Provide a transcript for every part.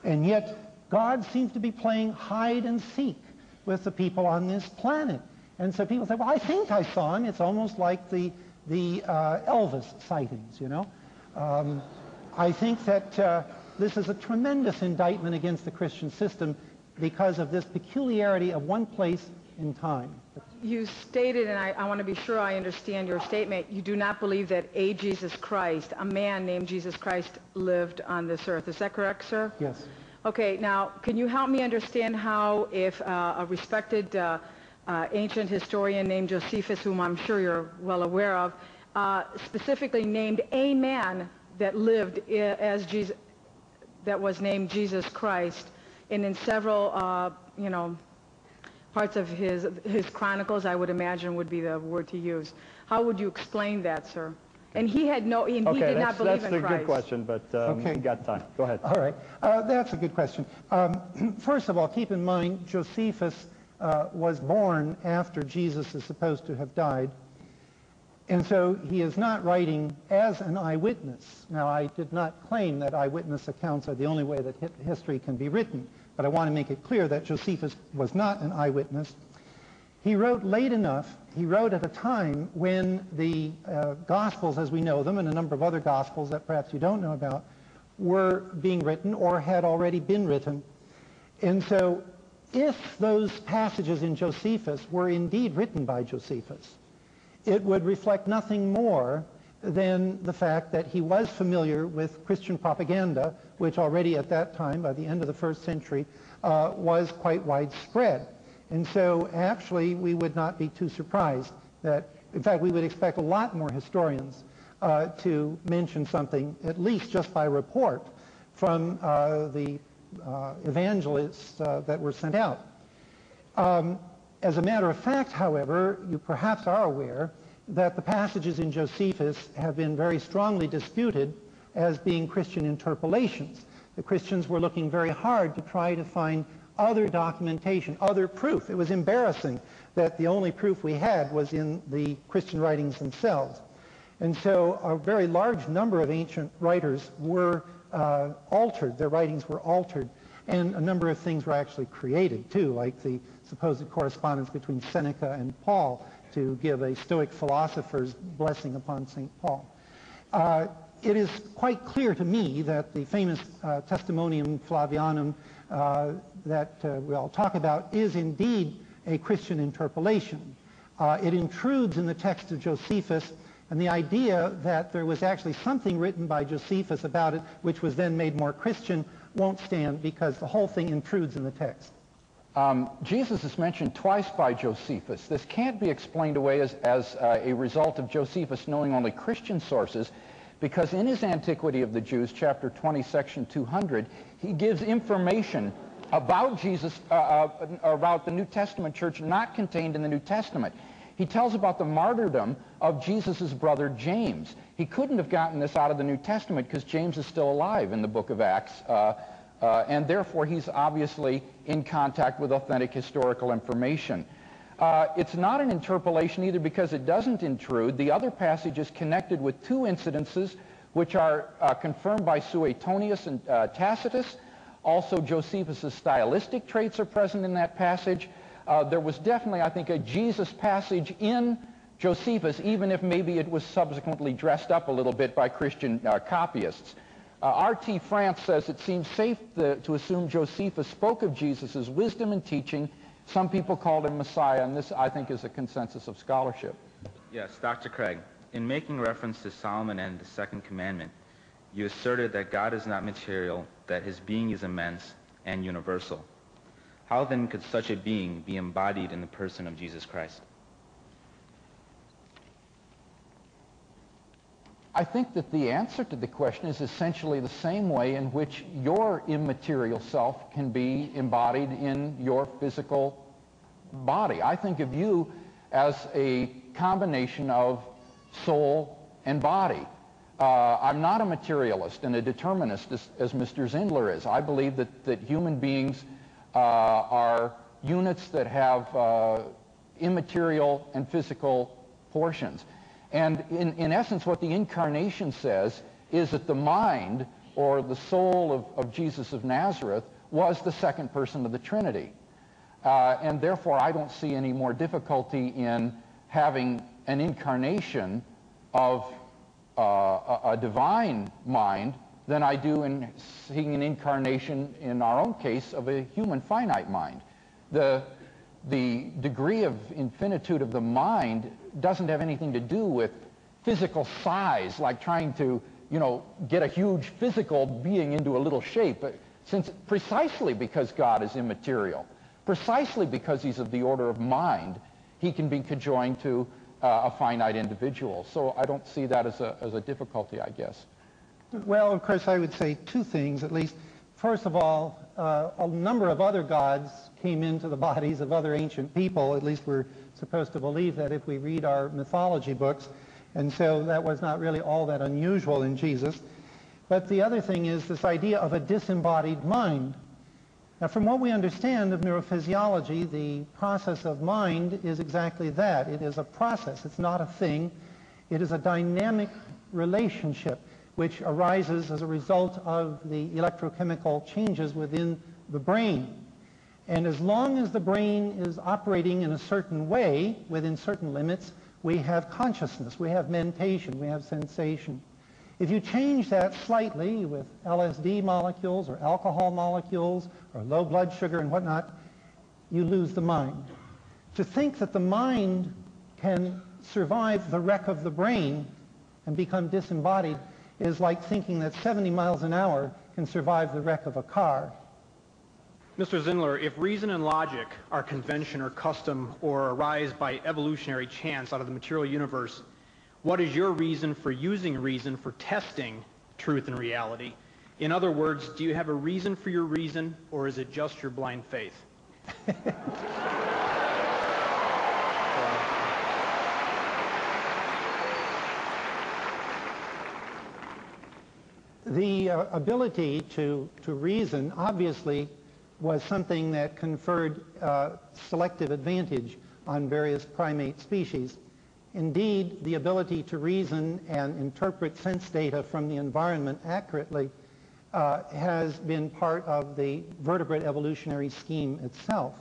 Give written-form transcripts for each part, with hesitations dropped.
And yet God seems to be playing hide and seek with the people on this planet. And so people say, well, I think I saw him. It's almost like the Elvis sightings, you know. I think that this is a tremendous indictment against the Christian system because of this peculiarity of one place in time. You stated, and I want to be sure I understand your statement, you do not believe that a Jesus Christ, a man named Jesus Christ, lived on this earth. Is that correct, sir? Yes. Okay, now, can you help me understand how if a respected ancient historian named Josephus, whom I'm sure you're well aware of, specifically named a man that lived as Jesus, that was named Jesus Christ, and in several, you know, parts of his chronicles, I would imagine would be the word to use. How would you explain that, sir? And he had no, and he did not believe in Christ. That's a good question, but we got time. Go ahead. All right. That's a good question. First of all, keep in mind, Josephus was born after Jesus is supposed to have died. And so he is not writing as an eyewitness. Now, I did not claim that eyewitness accounts are the only way that history can be written, but I want to make it clear that Josephus was not an eyewitness. He wrote late enough. He wrote at a time when the Gospels, as we know them, and a number of other Gospels that perhaps you don't know about, were being written or had already been written. And so if those passages in Josephus were indeed written by Josephus, it would reflect nothing more than the fact that he was familiar with Christian propaganda, which already at that time, by the end of the first century, was quite widespread. And so actually we would not be too surprised that, in fact, we would expect a lot more historians to mention something, at least just by report, from the evangelists that were sent out. As a matter of fact, however, you perhaps are aware that the passages in Josephus have been very strongly disputed as being Christian interpolations. The Christians were looking very hard to try to find other documentation, other proof. It was embarrassing that the only proof we had was in the Christian writings themselves. And so a very large number of ancient writers were altered. Their writings were altered. And a number of things were actually created, too, like the supposed correspondence between Seneca and Paul to give a Stoic philosopher's blessing upon St. Paul. It is quite clear to me that the famous Testimonium Flavianum that we all talk about is indeed a Christian interpolation. It intrudes in the text of Josephus, and the idea that there was actually something written by Josephus about it which was then made more Christian won't stand because the whole thing intrudes in the text. Jesus is mentioned twice by Josephus. This can't be explained away as a result of Josephus knowing only Christian sources, because in his Antiquity of the Jews, chapter 20, section 200, he gives information about Jesus, about the New Testament church not contained in the New Testament. He tells about the martyrdom of Jesus' brother James. He couldn't have gotten this out of the New Testament because James is still alive in the book of Acts, and therefore he's obviously in contact with authentic historical information. It's not an interpolation either because it doesn't intrude. The other passage is connected with two incidences which are confirmed by Suetonius and Tacitus. Also, Josephus' stylistic traits are present in that passage. There was definitely, I think, a Jesus passage in Josephus, even if maybe it was subsequently dressed up a little bit by Christian copyists. R.T. France says it seems safe to assume Josephus spoke of Jesus' wisdom and teaching. Some people called him Messiah, and this, I think, is a consensus of scholarship. Yes, Dr. Craig, in making reference to Solomon and the second commandment, you asserted that God is not material, that his being is immense and universal. How then could such a being be embodied in the person of Jesus Christ? I think that the answer to the question is essentially the same way in which your immaterial self can be embodied in your physical body. I think of you as a combination of soul and body. I'm not a materialist and a determinist as Mr. Zindler is. I believe that human beings are units that have immaterial and physical portions. And in essence, what the Incarnation says is that the mind or the soul of Jesus of Nazareth was the second person of the Trinity. And therefore, I don't see any more difficulty in having an incarnation of a divine mind than I do in seeing an incarnation, in our own case, of a human finite mind. The degree of infinitude of the mind doesn't have anything to do with physical size, like trying to, get a huge physical being into a little shape, since precisely because God is immaterial, precisely because he's of the order of mind, he can be conjoined to a finite individual. So I don't see that as a difficulty, I guess. Well, of course, I would say two things, at least. First of all, a number of other gods came into the bodies of other ancient people. At least we're supposed to believe that if we read our mythology books. And so that was not really all that unusual in Jesus. But the other thing is this idea of a disembodied mind. Now, from what we understand of neurophysiology, the process of mind is exactly that. It is a process. It's not a thing. It is a dynamic relationship which arises as a result of the electrochemical changes within the brain. And as long as the brain is operating in a certain way, within certain limits, we have consciousness, we have mentation, we have sensation. If you change that slightly with LSD molecules or alcohol molecules or low blood sugar and whatnot, you lose the mind. To think that the mind can survive the wreck of the brain and become disembodied is like thinking that 70 miles an hour can survive the wreck of a car. Mr. Zindler, if reason and logic are convention or custom or arise by evolutionary chance out of the material universe, what is your reason for using reason for testing truth and reality? In other words, do you have a reason for your reason, or is it just your blind faith? The ability to reason obviously was something that conferred selective advantage on various primate species. Indeed, the ability to reason and interpret sense data from the environment accurately has been part of the vertebrate evolutionary scheme itself.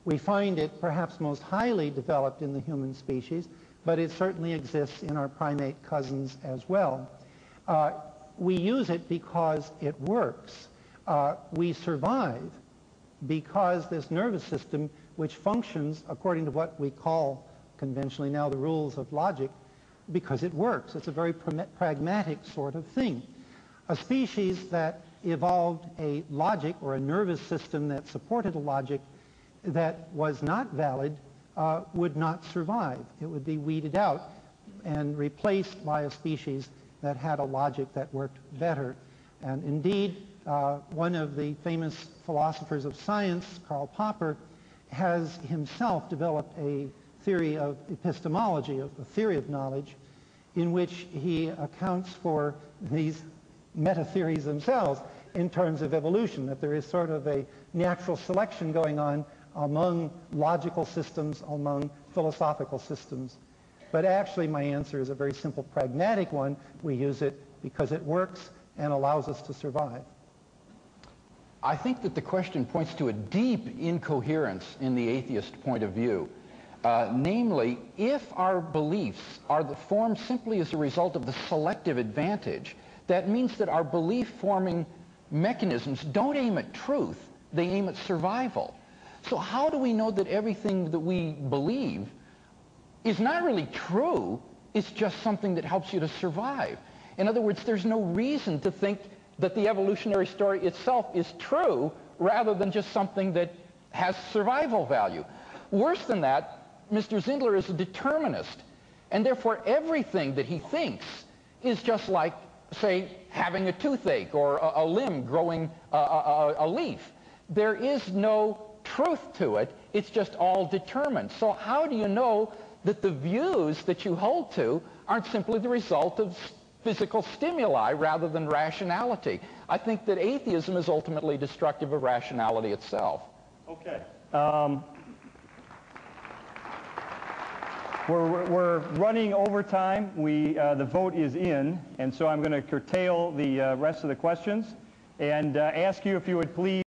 We find it perhaps most highly developed in the human species, but it certainly exists in our primate cousins as well. We use it because it works. We survive because this nervous system, which functions according to what we call conventionally now the rules of logic, because it works. It's a very pragmatic sort of thing. A species that evolved a logic or a nervous system that supported a logic that was not valid would not survive. It would be weeded out and replaced by a species that had a logic that worked better. And indeed, one of the famous philosophers of science, Karl Popper, has himself developed a theory of epistemology, of the theory of knowledge, in which he accounts for these meta-theories themselves in terms of evolution, that there is sort of a natural selection going on among logical systems, among philosophical systems. But actually, my answer is a very simple, pragmatic one. We use it because it works and allows us to survive. I think that the question points to a deep incoherence in the atheist point of view. Namely, if our beliefs are formed simply as a result of the selective advantage, that means that our belief-forming mechanisms don't aim at truth, they aim at survival. So how do we know that everything that we believe is not really true, it's just something that helps you to survive? In other words, there's no reason to think that the evolutionary story itself is true rather than just something that has survival value. Worse than that, Mr. Zindler is a determinist, and therefore everything that he thinks is just like, say, having a toothache or a limb growing a leaf. There is no truth to it. It's just all determined. So how do you know that the views that you hold to aren't simply the result of physical stimuli rather than rationality? I think that atheism is ultimately destructive of rationality itself. Okay. We're running over time. The vote is in, and so I'm going to curtail the rest of the questions and ask you if you would please